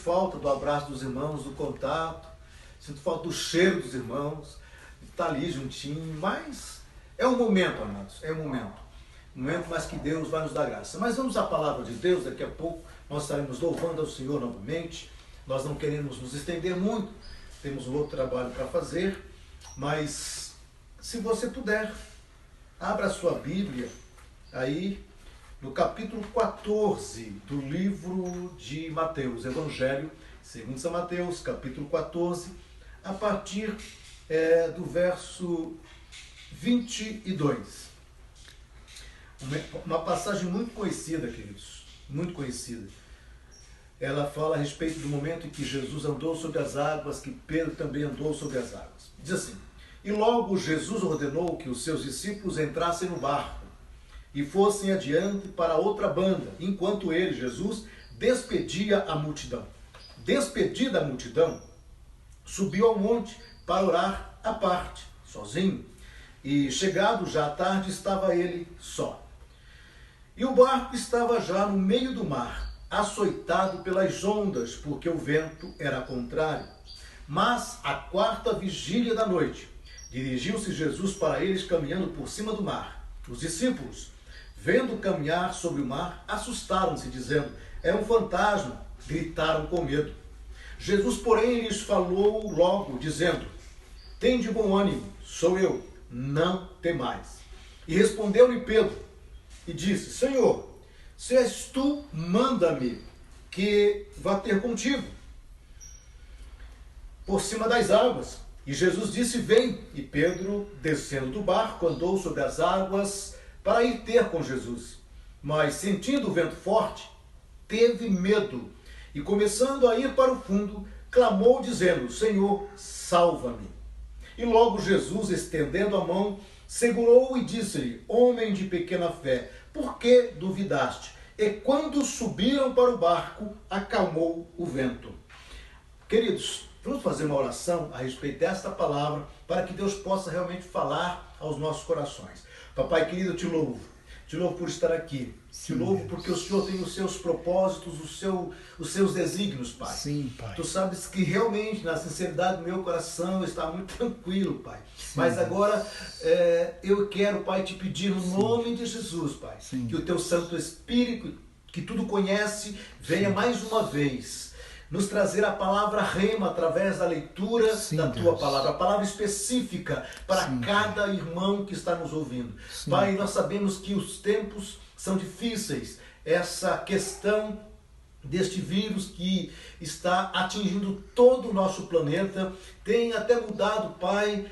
Falta do abraço dos irmãos, do contato, sinto falta do cheiro dos irmãos, de estar ali juntinho, mas é um momento, amados, é um momento, mas que Deus vai nos dar graça. Mas vamos à palavra de Deus, daqui a pouco nós estaremos louvando ao Senhor novamente, nós não queremos nos estender muito, temos um outro trabalho para fazer, mas se você puder, abra a sua Bíblia aí, no capítulo 14 do livro de Mateus, Evangelho, segundo São Mateus, capítulo 14, a partir do verso 22. Uma passagem muito conhecida, queridos, muito conhecida. Ela fala a respeito do momento em que Jesus andou sobre as águas, que Pedro também andou sobre as águas. Diz assim: e logo Jesus ordenou que os seus discípulos entrassem no barco e fossem adiante para outra banda, enquanto ele, Jesus, despedia a multidão. Despedida a multidão, subiu ao monte para orar à parte, sozinho. E chegado já à tarde, estava ele só. E o barco estava já no meio do mar, açoitado pelas ondas, porque o vento era contrário. Mas, à quarta vigília da noite, dirigiu-se Jesus para eles caminhando por cima do mar. Os discípulos, vendo caminhar sobre o mar, assustaram-se, dizendo: é um fantasma, gritaram com medo. Jesus, porém, lhes falou logo, dizendo: tende bom ânimo, sou eu, não temais. E respondeu-lhe Pedro, e disse: Senhor, se és tu, manda-me que vá ter contigo por cima das águas. E Jesus disse: vem. E Pedro, descendo do barco, andou sobre as águas para ir ter com Jesus. Mas, sentindo o vento forte, teve medo, e começando a ir para o fundo, clamou, dizendo: Senhor, salva-me. E logo Jesus, estendendo a mão, segurou-o e disse-lhe: homem de pequena fé, por que duvidaste? E quando subiram para o barco, acalmou o vento. Queridos, vamos fazer uma oração a respeito desta palavra, para que Deus possa realmente falar aos nossos corações. Papai querido, eu te louvo por estar aqui. Te louvo porque o Senhor tem os seus propósitos, os seus desígnios, Pai. Sim, Pai. Tu sabes que realmente, na sinceridade do meu coração, está muito tranquilo, Pai. Sim, mas Deus. agora eu quero, Pai, te pedir no nome de Jesus, Pai, Sim. que o teu Santo Espírito, que tudo conhece, venha mais uma vez nos trazer a palavra rema através da leitura da tua palavra, a palavra específica para cada irmão que está nos ouvindo. Sim. Pai, nós sabemos que os tempos são difíceis, essa questão deste vírus que está atingindo todo o nosso planeta tem até mudado, Pai,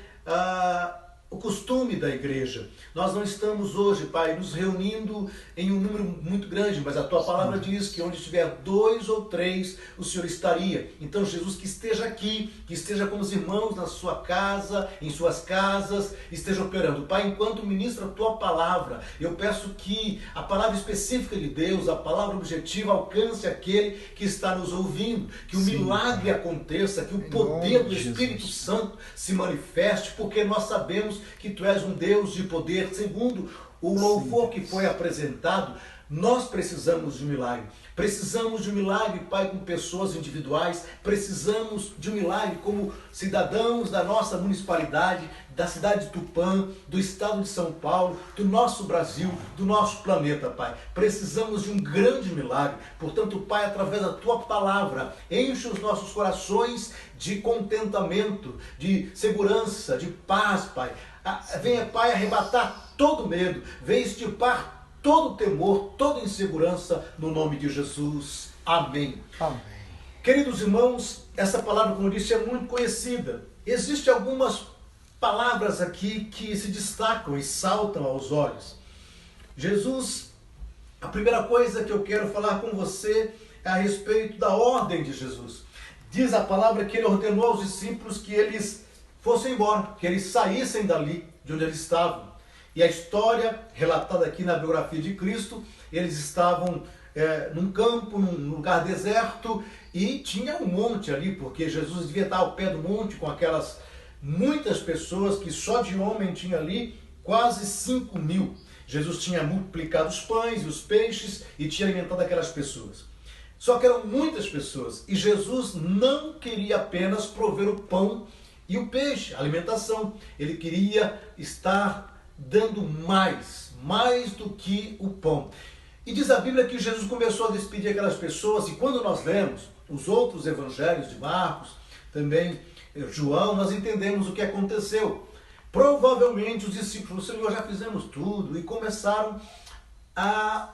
o costume da igreja. Nós não estamos hoje, Pai, nos reunindo em um número muito grande, mas a tua palavra diz que onde estiver 2 ou 3, o Senhor estaria. Então, Jesus, que esteja aqui, que esteja com os irmãos na sua casa, em suas casas, esteja operando. Pai, enquanto ministra a tua palavra, eu peço que a palavra específica de Deus, a palavra objetiva, alcance aquele que está nos ouvindo, que o milagre aconteça, que o poder do Espírito Santo se manifeste, porque nós sabemos que tu és um Deus de poder. Segundo o louvor que foi apresentado, nós precisamos de um milagre. Precisamos de um milagre, Pai, com pessoas individuais. Precisamos de um milagre como cidadãos da nossa municipalidade, da cidade de Tupã, do estado de São Paulo, do nosso Brasil, do nosso planeta, Pai. Precisamos de um grande milagre. Portanto, Pai, através da tua palavra, enche os nossos corações de contentamento, de segurança, de paz, Pai. Venha, Pai, arrebatar todo medo, venha extirpar todo temor, toda insegurança, no nome de Jesus. Amém. Amém. Queridos irmãos, essa palavra, como eu disse, é muito conhecida. Existem algumas palavras aqui que se destacam e saltam aos olhos. Jesus, a primeira coisa que eu quero falar com você é a respeito da ordem de Jesus. Diz a palavra que ele ordenou aos discípulos que eles fossem embora, que eles saíssem dali, de onde eles estavam. E a história relatada aqui na biografia de Cristo, eles estavam num campo, num lugar deserto, e tinha um monte ali, porque Jesus devia estar ao pé do monte com aquelas muitas pessoas, que só de homem tinha ali quase 5.000. Jesus tinha multiplicado os pães e os peixes e tinha alimentado aquelas pessoas. Só que eram muitas pessoas e Jesus não queria apenas prover o pão e o peixe, a alimentação. Ele queria estar dando mais do que o pão. E diz a Bíblia que Jesus começou a despedir aquelas pessoas, e quando nós lemos os outros evangelhos de Marcos, também João, nós entendemos o que aconteceu. Provavelmente os discípulos, Senhor, já fizemos tudo, e começaram a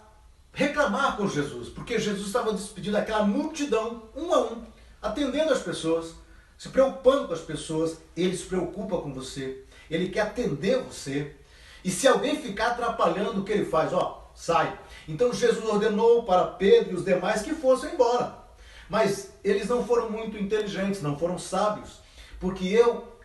reclamar com Jesus, porque Jesus estava despedindo aquela multidão, um a um, atendendo as pessoas, se preocupando com as pessoas. Ele se preocupa com você, ele quer atender você, e se alguém ficar atrapalhando, o que ele faz? Sai. Então Jesus ordenou para Pedro e os demais que fossem embora, mas eles não foram muito inteligentes, não foram sábios, porque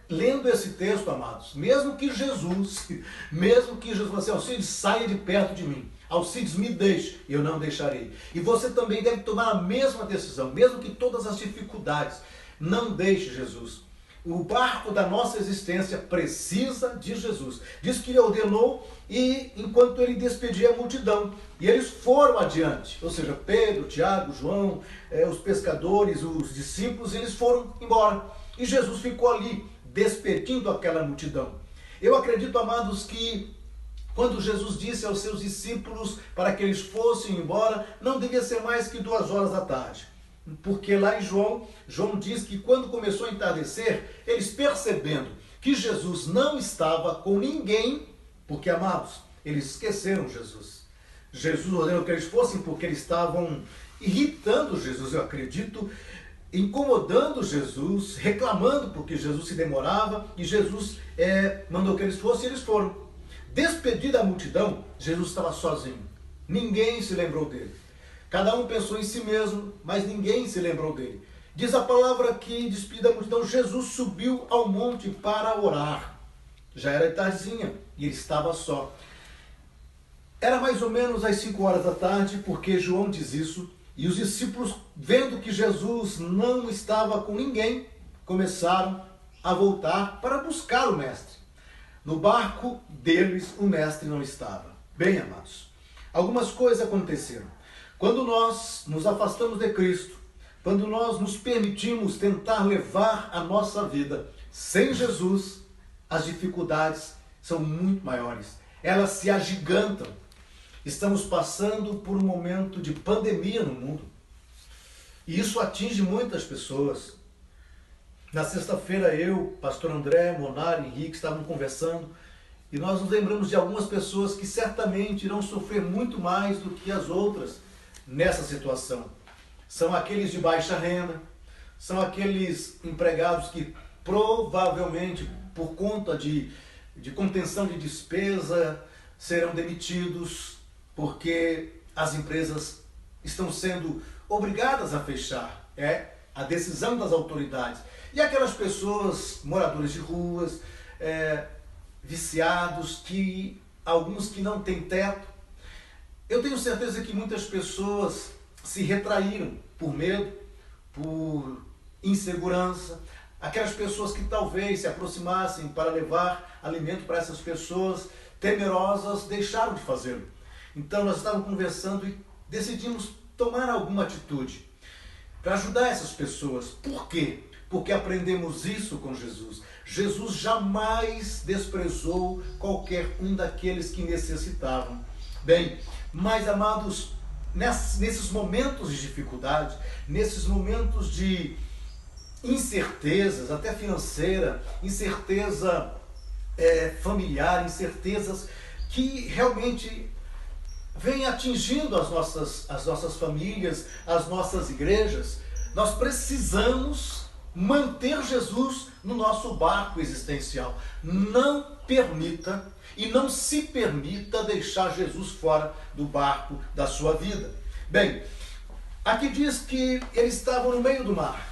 lendo esse texto, amados, mesmo que Jesus falou assim, Alcides, saia de perto de mim, Alcides, me deixe, eu não deixarei. E você também deve tomar a mesma decisão, mesmo que todas as dificuldades, não deixe Jesus. O barco da nossa existência precisa de Jesus. Diz que ele ordenou, e enquanto ele despedia a multidão, e eles foram adiante, ou seja, Pedro, Tiago, João, os pescadores, os discípulos, eles foram embora. E Jesus ficou ali, despedindo aquela multidão. Eu acredito, amados, que quando Jesus disse aos seus discípulos para que eles fossem embora, não devia ser mais que 2 horas da tarde. Porque lá em João diz que quando começou a entardecer, eles percebendo que Jesus não estava com ninguém, porque, amados, eles esqueceram Jesus. Jesus ordenou que eles fossem porque eles estavam irritando Jesus, eu acredito, incomodando Jesus, reclamando porque Jesus se demorava, e Jesus mandou que eles fossem, e eles foram. Despedida a multidão, Jesus estava sozinho. Ninguém se lembrou dele. Cada um pensou em si mesmo, mas ninguém se lembrou dele. Diz a palavra que, despedida a multidão, Jesus subiu ao monte para orar. Já era tardezinha e ele estava só. Era mais ou menos às 5 horas da tarde, porque João diz isso, e os discípulos, vendo que Jesus não estava com ninguém, começaram a voltar para buscar o mestre. No barco deles, o mestre não estava. Bem, amados, algumas coisas aconteceram. Quando nós nos afastamos de Cristo, quando nós nos permitimos tentar levar a nossa vida sem Jesus, as dificuldades são muito maiores. Elas se agigantam. Estamos passando por um momento de pandemia no mundo. E isso atinge muitas pessoas. Na sexta-feira eu, pastor André, Monar e Henrique estavam conversando, e nós nos lembramos de algumas pessoas que certamente irão sofrer muito mais do que as outras nessa situação. São aqueles de baixa renda, são aqueles empregados que provavelmente, por conta de contenção de despesa, serão demitidos, porque as empresas estão sendo obrigadas a fechar. É a decisão das autoridades. E aquelas pessoas, moradores de ruas, viciados, alguns que não têm teto. Eu tenho certeza que muitas pessoas se retraíram por medo, por insegurança. Aquelas pessoas que talvez se aproximassem para levar alimento para essas pessoas, temerosas, deixaram de fazê-lo. Então nós estávamos conversando e decidimos tomar alguma atitude para ajudar essas pessoas. Por quê? Porque aprendemos isso com Jesus. Jesus jamais desprezou qualquer um daqueles que necessitavam. Bem, mas amados, nesses momentos de dificuldade, nesses momentos de incertezas, até financeira, incerteza familiar, incertezas que realmente vêm atingindo as nossas famílias, as nossas igrejas, nós precisamos manter Jesus no nosso barco existencial. Não permita e não se permita deixar Jesus fora do barco da sua vida. Bem, aqui diz que eles estavam no meio do mar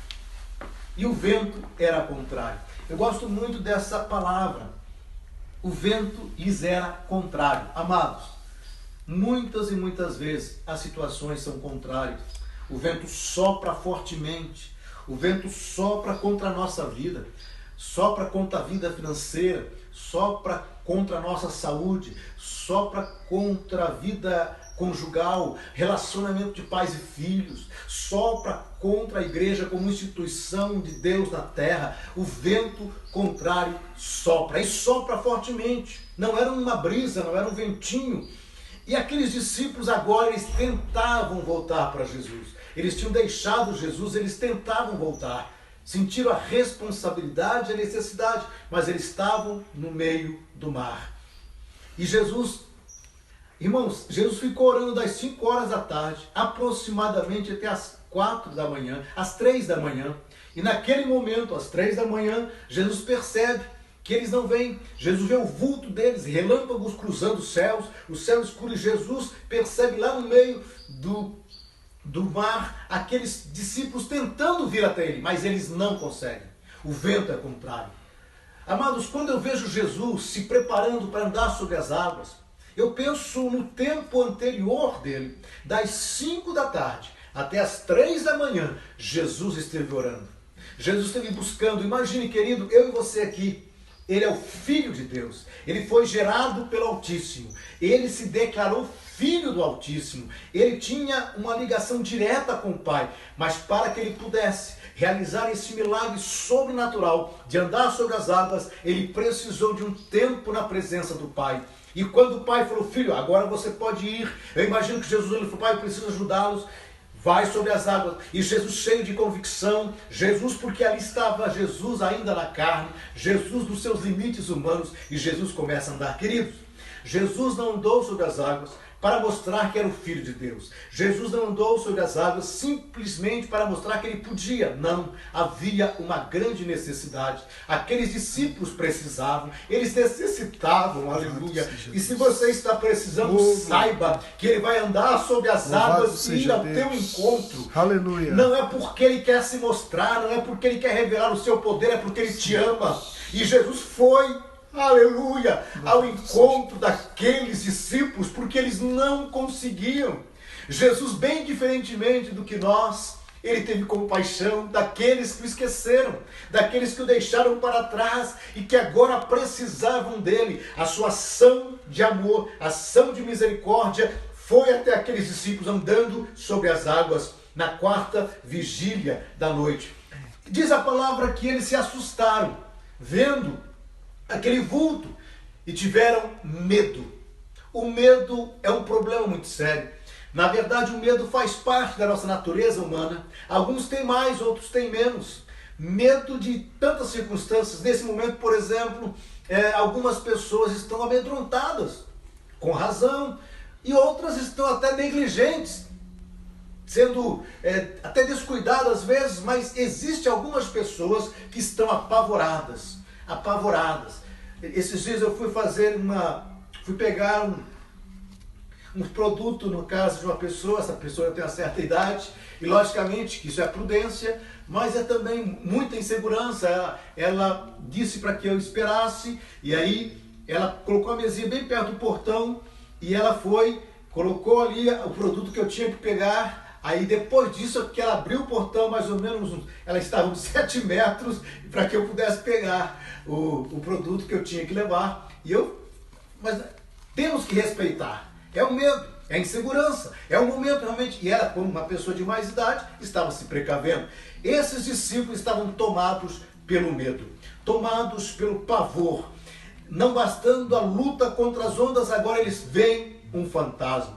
e o vento era contrário. Eu gosto muito dessa palavra. O vento lhes era contrário. Amados, muitas e muitas vezes as situações são contrárias. O vento sopra fortemente. O vento sopra contra a nossa vida, sopra contra a vida financeira, sopra contra a nossa saúde, sopra contra a vida conjugal, relacionamento de pais e filhos, sopra contra a igreja como instituição de Deus na terra. O vento contrário sopra, e sopra fortemente. Não era uma brisa, não era um ventinho. E aqueles discípulos agora, eles tentavam voltar para Jesus. Eles tinham deixado Jesus, eles tentavam voltar. Sentiram a responsabilidade e a necessidade, mas eles estavam no meio do mar. E Jesus, irmãos, Jesus ficou orando das 5 horas da tarde, aproximadamente até as 4 da manhã, às 3 da manhã. E naquele momento, às 3 da manhã, Jesus percebe que eles não vêm. Jesus vê o vulto deles, relâmpagos cruzando os céus, o céu escuro, e Jesus percebe lá no meio do mar aqueles discípulos tentando vir até ele, mas eles não conseguem. O vento é contrário. Amados, quando eu vejo Jesus se preparando para andar sobre as águas, eu penso no tempo anterior dele, das 5 da tarde até as 3 da manhã, Jesus esteve orando. Jesus esteve buscando. Imagine, querido, eu e você aqui. Ele é o Filho de Deus. Ele foi gerado pelo Altíssimo. Ele se declarou Filho do Altíssimo. Ele tinha uma ligação direta com o Pai. Mas para que ele pudesse realizar esse milagre sobrenatural de andar sobre as águas, ele precisou de um tempo na presença do Pai. E quando o Pai falou: filho, agora você pode ir. Eu imagino que Jesus falou: Pai, eu preciso ajudá-los. Vai sobre as águas. E Jesus cheio de convicção, Jesus, porque ali estava Jesus ainda na carne, Jesus nos seus limites humanos, e Jesus começa a andar. Queridos, Jesus não andou sobre as águas para mostrar que era o Filho de Deus. Jesus não andou sobre as águas simplesmente para mostrar que ele podia. Não, havia uma grande necessidade. Aqueles discípulos precisavam, eles necessitavam, aleluia. E se você está precisando, saiba que ele vai andar sobre as águas e ir ao teu encontro. Aleluia. Não é porque ele quer se mostrar, não é porque ele quer revelar o seu poder, é porque ele te ama. E Jesus foi, aleluia, ao encontro daqueles discípulos, porque eles não conseguiam. Jesus, bem diferentemente do que nós, ele teve compaixão daqueles que o esqueceram, daqueles que o deixaram para trás e que agora precisavam dele. A sua ação de amor, ação de misericórdia foi até aqueles discípulos andando sobre as águas na 4ª vigília da noite. Diz a palavra que eles se assustaram, vendo aquele vulto, e tiveram medo. O medo é um problema muito sério. Na verdade, o medo faz parte da nossa natureza humana. Alguns têm mais, outros têm menos. Medo de tantas circunstâncias. Nesse momento, por exemplo, algumas pessoas estão amedrontadas, com razão, e outras estão até negligentes, sendo até descuidadas às vezes, mas existem algumas pessoas que estão apavoradas. Esses dias eu fui pegar um produto no caso de uma pessoa. Essa pessoa tem uma certa idade, e logicamente que isso é prudência, mas é também muita insegurança. Ela disse para que eu esperasse, e aí ela colocou a mesinha bem perto do portão, e ela colocou ali o produto que eu tinha que pegar. Aí depois disso, que ela abriu o portão, mais ou menos, ela estava uns 7 metros, para que eu pudesse pegar o produto que eu tinha que levar. Mas temos que respeitar. É o medo, é a insegurança, é o momento realmente. E ela, como uma pessoa de mais idade, estava se precavendo. Esses discípulos estavam tomados pelo medo, tomados pelo pavor. Não bastando a luta contra as ondas, agora eles veem um fantasma.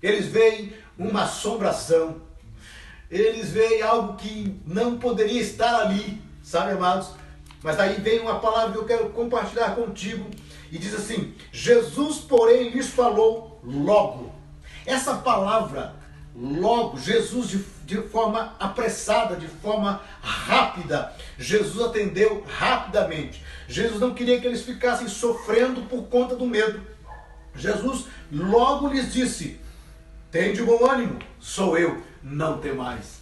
Eles veem uma assombração. Eles veem algo que não poderia estar ali, sabe, amados? Mas aí vem uma palavra que eu quero compartilhar contigo, e diz assim: Jesus, porém, lhes falou logo. Essa palavra, logo, Jesus de forma apressada, de forma rápida, Jesus atendeu rapidamente. Jesus não queria que eles ficassem sofrendo por conta do medo. Jesus logo lhes disse: tende bom ânimo, sou eu, não temais.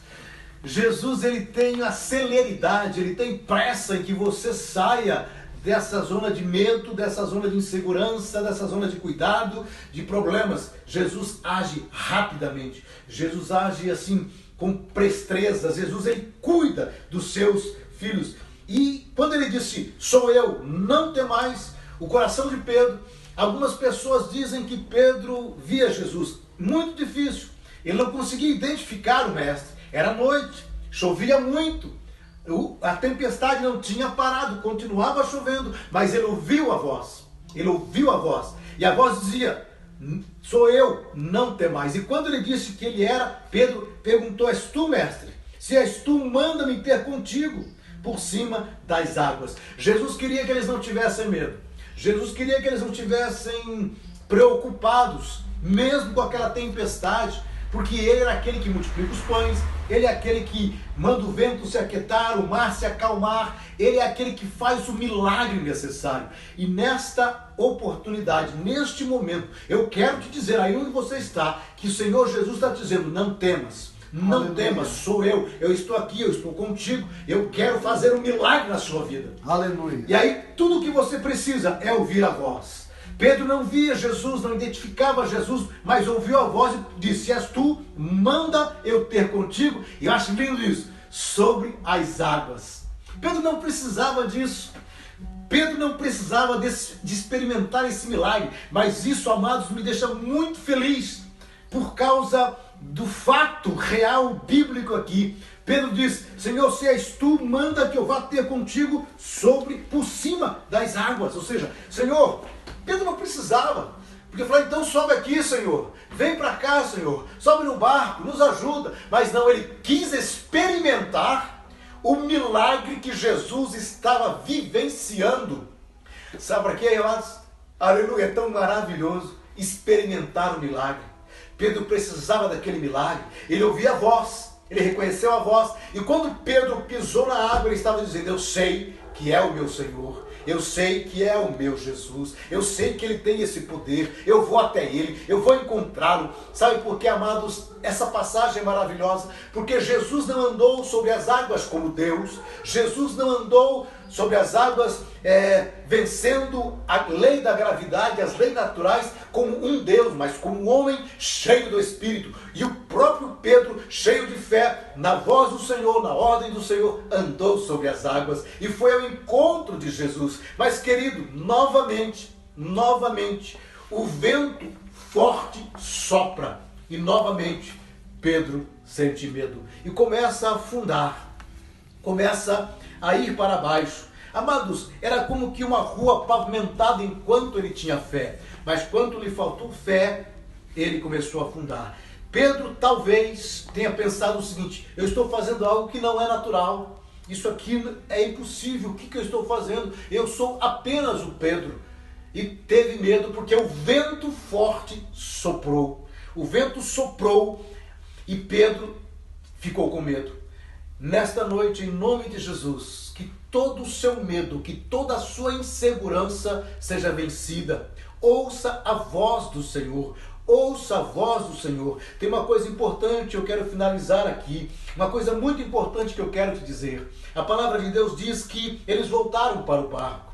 Jesus, ele tem a celeridade, ele tem pressa em que você saia dessa zona de medo, dessa zona de insegurança, dessa zona de cuidado, de problemas. Jesus age rapidamente. Jesus age assim, com presteza. Jesus, ele cuida dos seus filhos. E quando ele disse: sou eu, não temais, o coração de Pedro, Algumas pessoas dizem que Pedro via Jesus. Muito difícil. Ele não conseguia identificar o mestre. Era noite, chovia muito. A tempestade não tinha parado, continuava chovendo, mas ele ouviu a voz. Ele ouviu a voz. E a voz dizia: sou eu, não temais. E quando ele disse que ele era, Pedro perguntou: és tu, mestre? Se és tu, manda-me ter contigo por cima das águas. Jesus queria que eles não tivessem medo. Jesus queria que eles não tivessem preocupados, mesmo com aquela tempestade, porque ele era aquele que multiplica os pães, ele é aquele que manda o vento se aquietar, o mar se acalmar, ele é aquele que faz o milagre necessário. E nesta oportunidade, neste momento, eu quero te dizer, aí onde você está, que o Senhor Jesus está dizendo: não temas. Não Aleluia. Temas, sou eu estou aqui, eu estou contigo, eu quero fazer um milagre na sua vida. Aleluia. E aí tudo o que você precisa é ouvir a voz. Pedro não via Jesus, não identificava Jesus, mas ouviu a voz e disse: és tu, manda eu ter contigo. E eu acho lindo isso, sobre as águas. Pedro não precisava disso. Pedro não precisava de experimentar esse milagre, mas isso, amados, me deixa muito feliz, por causa do fato real bíblico aqui. Pedro diz: Senhor, se és tu, manda que eu vá ter contigo por cima das águas. Ou seja, Senhor, Pedro não precisava, porque falou: então sobe aqui, Senhor, vem para cá, Senhor, sobe no barco, nos ajuda. Mas não, ele quis experimentar o milagre que Jesus estava vivenciando. Sabe para quê, amados? Aleluia, é tão maravilhoso experimentar o milagre. Pedro precisava daquele milagre. Ele ouvia a voz, ele reconheceu a voz. E quando Pedro pisou na água, ele estava dizendo: eu sei que é o meu Senhor, eu sei que é o meu Jesus, eu sei que ele tem esse poder, eu vou até ele, eu vou encontrá-lo. Sabe por quê, amados? Essa passagem é maravilhosa, porque Jesus não andou sobre as águas como Deus, Jesus não andou sobre as águas vencendo a lei da gravidade, as leis naturais, como um Deus, mas como um homem cheio do Espírito. E o próprio Pedro, cheio de fé, na voz do Senhor, na ordem do Senhor, andou sobre as águas e foi ao encontro de Jesus. Mas, querido, novamente, o vento forte sopra e novamente Pedro sente medo e começa a afundar, começa a ir para baixo. Amados, era como que uma rua pavimentada enquanto ele tinha fé, mas quando lhe faltou fé, ele começou a afundar. Pedro talvez tenha pensado o seguinte: eu estou fazendo algo que não é natural, isso aqui é impossível, o que eu estou fazendo? Eu sou apenas o Pedro. E teve medo porque o vento forte soprou. O vento soprou e Pedro ficou com medo. Nesta noite, em nome de Jesus, que todo o seu medo, que toda a sua insegurança seja vencida. Ouça a voz do Senhor. Ouça a voz do Senhor. Tem uma coisa importante, eu quero finalizar aqui. Uma coisa muito importante que eu quero te dizer. A palavra de Deus diz que eles voltaram para o barco.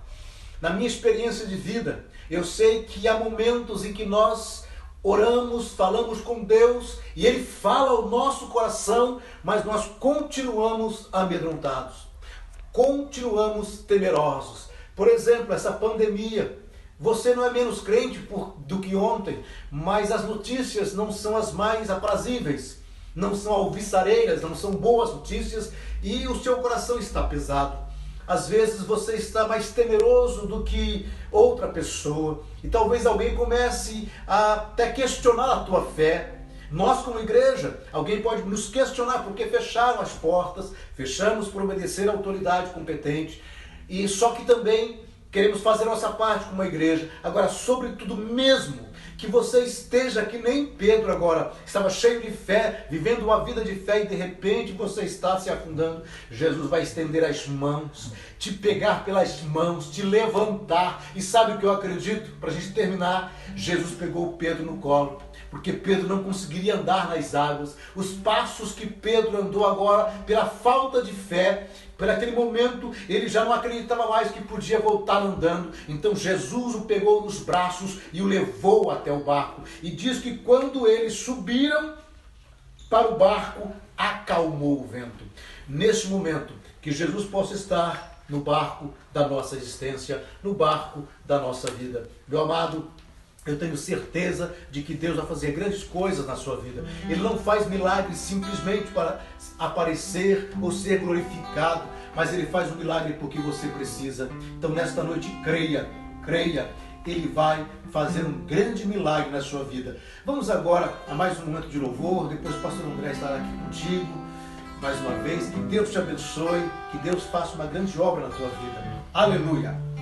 Na minha experiência de vida, eu sei que há momentos em que nós oramos, falamos com Deus e Ele fala ao nosso coração, mas nós continuamos amedrontados, continuamos temerosos. Por exemplo, essa pandemia, você não é menos crente do que ontem, mas as notícias não são as mais aprazíveis, não são alvissareiras, não são boas notícias e o seu coração está pesado. Às vezes você está mais temeroso do que outra pessoa e talvez alguém comece a até questionar a tua fé. Nós como igreja, alguém pode nos questionar porque fecharam as portas, fechamos por obedecer à autoridade competente e só que também queremos fazer nossa parte como igreja. Agora, sobretudo mesmo que você esteja que nem Pedro agora, estava cheio de fé, vivendo uma vida de fé e de repente você está se afundando. Jesus vai estender as mãos, te pegar pelas mãos, te levantar. E sabe o que eu acredito? Para a gente terminar, Jesus pegou Pedro no colo, porque Pedro não conseguiria andar nas águas. Os passos que Pedro andou agora, pela falta de fé, por aquele momento, ele já não acreditava mais que podia voltar andando. Então Jesus o pegou nos braços e o levou até o barco. E diz que quando eles subiram para o barco, acalmou o vento. Neste momento, que Jesus possa estar no barco da nossa existência, no barco da nossa vida. Meu amado, eu tenho certeza de que Deus vai fazer grandes coisas na sua vida. Ele não faz milagres simplesmente para aparecer ou ser glorificado, mas Ele faz um milagre porque você precisa. Então nesta noite creia, Ele vai fazer um grande milagre na sua vida. Vamos agora a mais um momento de louvor, depois o pastor André estará aqui contigo mais uma vez. Que Deus te abençoe, que Deus faça uma grande obra na tua vida. Aleluia!